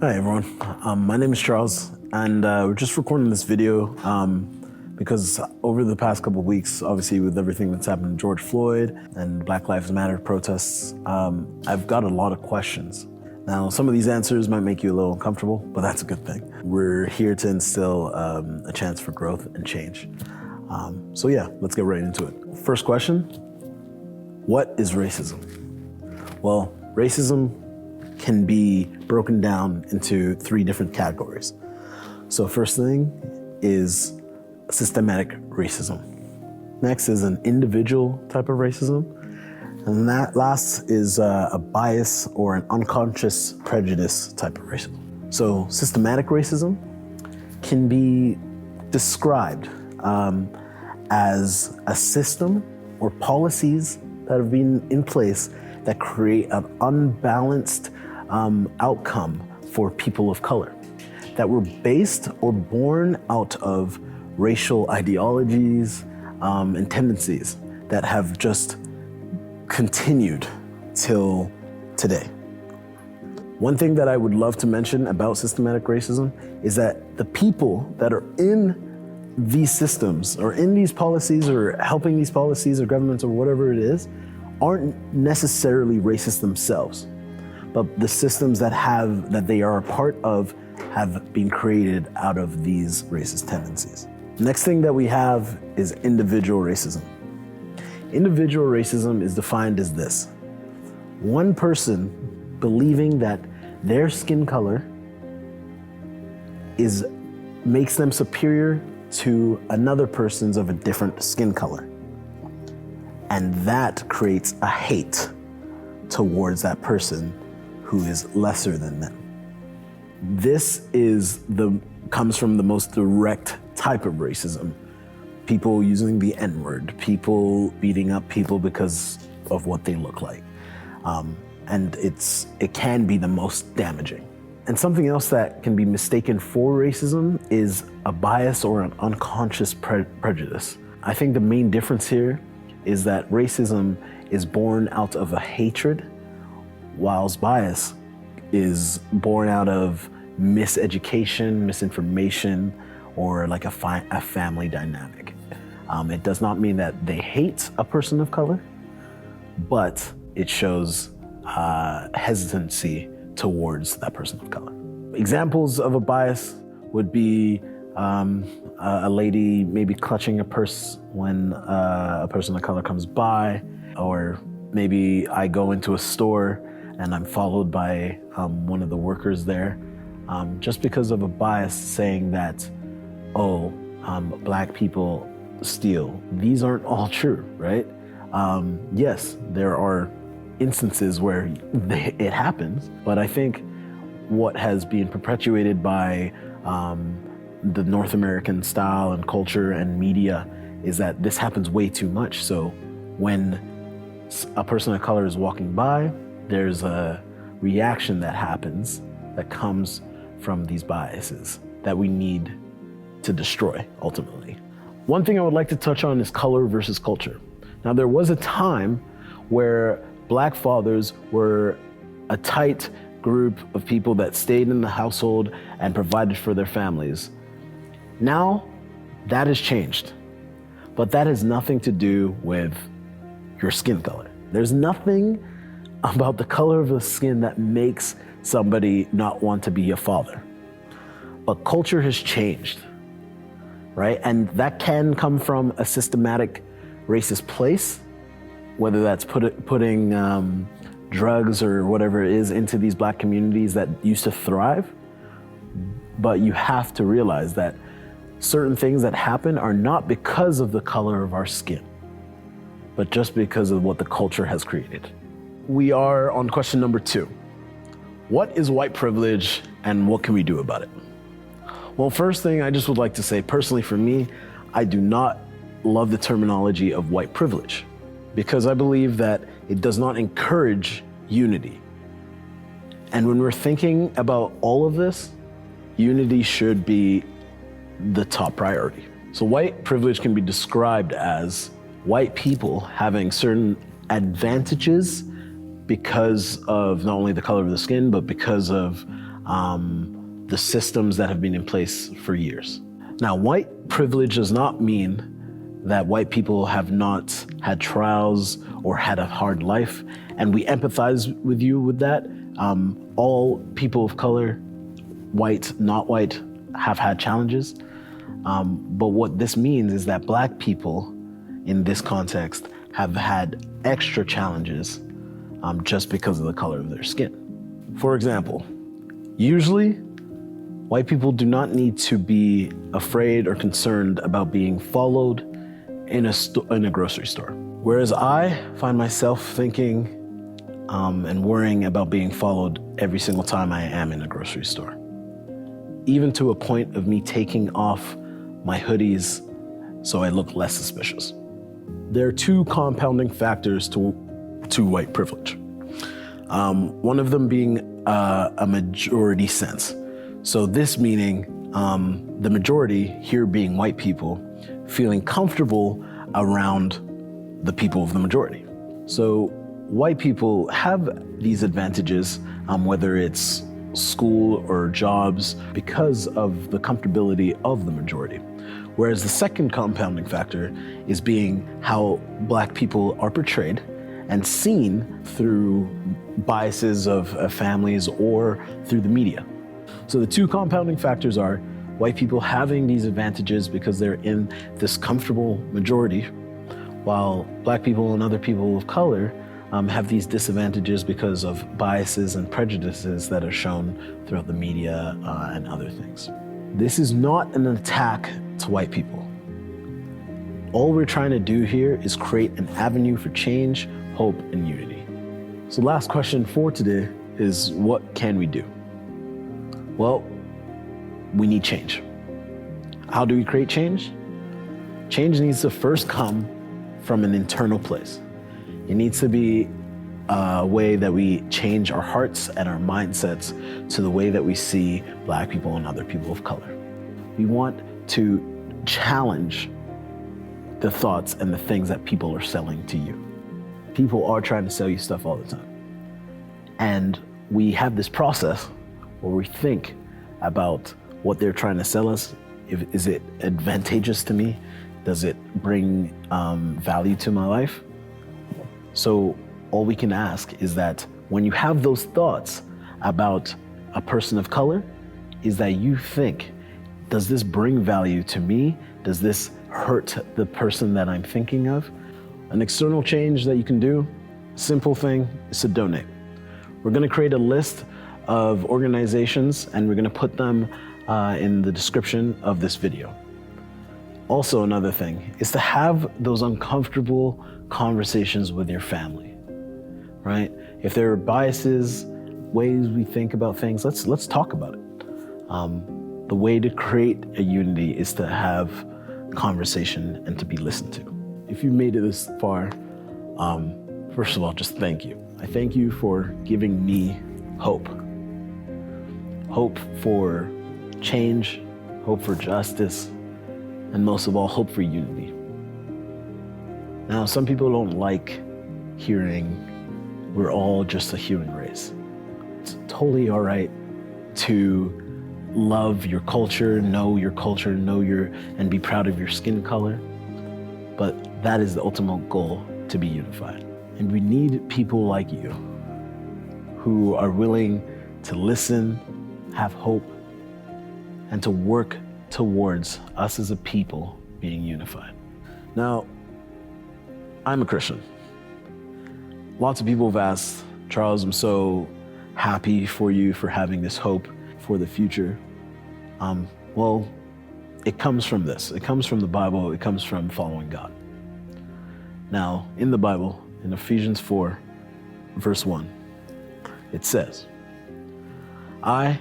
Hi everyone, my name is Charles, and we're just recording this video because over the past couple of weeks, obviously with everything that's happened to George Floyd and Black Lives Matter protests, I've got a lot of questions. Now, some of these answers might make you a little uncomfortable, but that's a good thing. We're here to instill a chance for growth and change. So yeah, let's get right into it. First question, what is racism? Well, racism can be broken down into three different categories. So first thing is systematic racism. Next is an individual type of racism. And that last is a bias or an unconscious prejudice type of racism. So systematic racism can be described as a system or policies that have been in place that create an unbalanced outcome for people of color, that were based or born out of racial ideologies and tendencies that have just continued till today. One thing that I would love to mention about systematic racism is that the people that are in these systems or in these policies or helping these policies or governments or whatever it is aren't necessarily racist themselves, but the systems that they are a part of have been created out of these racist tendencies. Next thing that we have is individual racism. Individual racism is defined as this: one person believing that their skin color makes them superior to another person's of a different skin color. And that creates a hate towards that person who is lesser than them. This comes from the most direct type of racism. People using the N-word, people beating up people because of what they look like. And it can be the most damaging. And something else that can be mistaken for racism is a bias or an unconscious prejudice. I think the main difference here is that racism is born out of a hatred, whilst bias is born out of miseducation, misinformation, or like a family dynamic. It does not mean that they hate a person of color, but it shows hesitancy towards that person of color. Examples of a bias would be a lady maybe clutching a purse when a person of color comes by, or maybe I go into a store and I'm followed by one of the workers there, just because of a bias saying that, Black people steal. These aren't all true, right? Yes, there are instances where it happens, but I think what has been perpetuated by the North American style and culture and media is that this happens way too much. So when a person of color is walking by, there's a reaction that happens that comes from these biases that we need to destroy ultimately. One thing I would like to touch on is color versus culture. Now, there was a time where Black fathers were a tight group of people that stayed in the household and provided for their families. Now, that has changed, but that has nothing to do with your skin color. There's nothing about the color of the skin that makes somebody not want to be a father. But culture has changed, right? And that can come from a systematic racist place, whether that's putting drugs or whatever it is into these Black communities that used to thrive. But you have to realize that certain things that happen are not because of the color of our skin, but just because of what the culture has created. We are on question number 2. What is white privilege and what can we do about it? Well, first thing I just would like to say, personally for me, I do not love the terminology of white privilege because I believe that it does not encourage unity. And when we're thinking about all of this, unity should be the top priority. So white privilege can be described as white people having certain advantages because of not only the color of the skin, but because of the systems that have been in place for years. Now, white privilege does not mean that white people have not had trials or had a hard life, and we empathize with you with that. All people of color, white, not white, have had challenges. But what this means is that Black people in this context have had extra challenges just because of the color of their skin. For example, usually white people do not need to be afraid or concerned about being followed in a grocery store. Whereas I find myself thinking and worrying about being followed every single time I am in a grocery store. Even to a point of me taking off my hoodies so I look less suspicious. There are two compounding factors to white privilege. One of them being a majority sense. So this meaning the majority, here being white people, feeling comfortable around the people of the majority. So white people have these advantages, whether it's school or jobs, because of the comfortability of the majority. Whereas the second compounding factor is being how Black people are portrayed and seen through biases of families or through the media. So the two compounding factors are white people having these advantages because they're in this comfortable majority, while Black people and other people of color have these disadvantages because of biases and prejudices that are shown throughout the media and other things. This is not an attack to white people. All we're trying to do here is create an avenue for change, hope, and unity. So last question for today is, what can we do? Well, we need change. How do we create change? Change needs to first come from an internal place. It needs to be a way that we change our hearts and our mindsets to the way that we see Black people and other people of color. We want to challenge the thoughts and the things that people are selling to you. People are trying to sell you stuff all the time. And we have this process where we think about what they're trying to sell us. Is it advantageous to me? Does it bring value to my life? So all we can ask is that when you have those thoughts about a person of color, is that you think, does this bring value to me? Does this hurt the person that I'm thinking of? An external change that you can do, simple thing, is to donate. We're gonna create a list of organizations and we're gonna put them in the description of this video. Also, another thing is to have those uncomfortable conversations with your family, right? If there are biases, ways we think about things, let's talk about it. The way to create a unity is to have conversation and to be listened to. If you made it this far, first of all, just thank you. I thank you for giving me hope. Hope for change, hope for justice, and most of all, hope for unity. Now, some people don't like hearing we're all just a human race. It's totally all right to love your culture, know and be proud of your skin color. But that is the ultimate goal, to be unified. And we need people like you who are willing to listen, have hope, and to work towards us as a people being unified. Now, I'm a Christian. Lots of people have asked, Charles, I'm so happy for you for having this hope for the future. Well, it comes from this. It comes from the Bible. It comes from following God. Now, in the Bible, in Ephesians 4, verse 1, it says, I,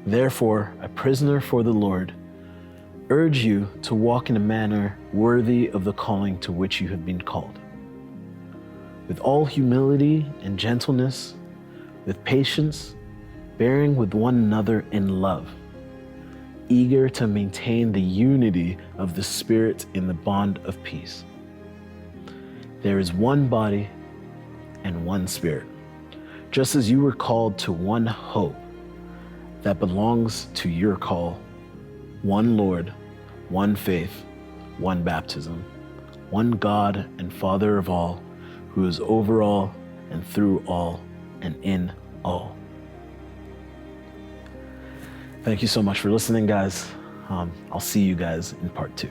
therefore, a prisoner for the Lord, urge you to walk in a manner worthy of the calling to which you have been called, with all humility and gentleness, with patience, bearing with one another in love, eager to maintain the unity of the Spirit in the bond of peace. There is one body and one Spirit, just as you were called to one hope that belongs to your call. One Lord, one faith, one baptism, one God and Father of all, who is over all and through all and in all. Thank you so much for listening, guys. I'll see you guys in part 2.